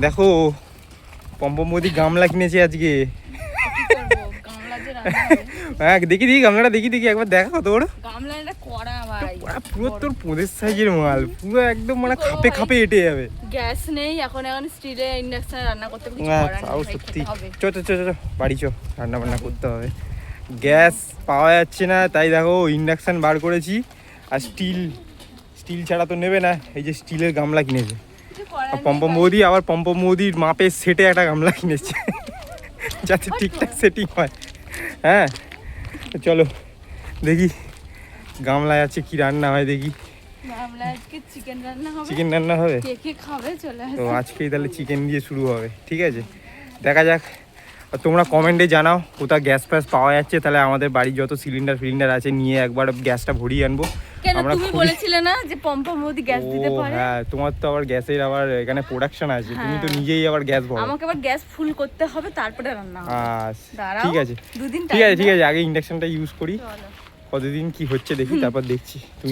দেখো পম্পম মোদি গামলা কিনেছে আজকে। হ্যাঁ দেখি গামলাটা দেখি একবার দেখা তোর পুরো তোর পোদের সাইজের মাল, পুরো একদম মানে খাপে খাপে এঁটে যাবে। গ্যাস নেই এখন স্টিলে ইন্ডাকশনে রান্না করতে হবে। তাও সত্যি। চ বাড়ি চ, রান্না বান্না করতে হবে। গ্যাস পাওয়া যাচ্ছে না, তাই দেখো ইন্ডাকশন বার করেছি। আর স্টিল ছাড়া তো নেবে না, এই যে স্টিলের গামলা কিনেছে পম্পম বৌদি। আবার পম্পম বৌদির মাপের সেটে একটা গামলা কিনেছে যাতে ঠিকঠাক সেটিং হয়। হ্যাঁ চলো দেখি গামলায় আছে কি রান্না হয় দেখি। চিকেন রান্না হবে তো আজকেই, তাহলে চিকেন দিয়ে শুরু হবে। ঠিক আছে দেখা যাক। আর তোমরা কমেন্টে জানাও কোথাও গ্যাস ফ্যাস পাওয়া যাচ্ছে, তাহলে আমাদের বাড়ির যত সিলিন্ডার আছে নিয়ে একবার গ্যাসটা ভরিয়ে আনবো। তুমি বলেছিলে না যে পম্পম বৌদি গ্যাস দিতে পারে? হ্যাঁ তোমার তো আবার গ্যাসের আবার এখানে প্রোডাকশন আছে, তুমি তো নিজেই আবার গ্যাস ভরো। আমাকে আবার গ্যাস ফুল করতে হবে তারপরে রান্না হবে। ঠিক আছে ঠিক আছে আগে ইন্ডাকশনটা ইউজ করি, কতদিন কি হচ্ছে দেখি, তারপর দেখছি। তুমি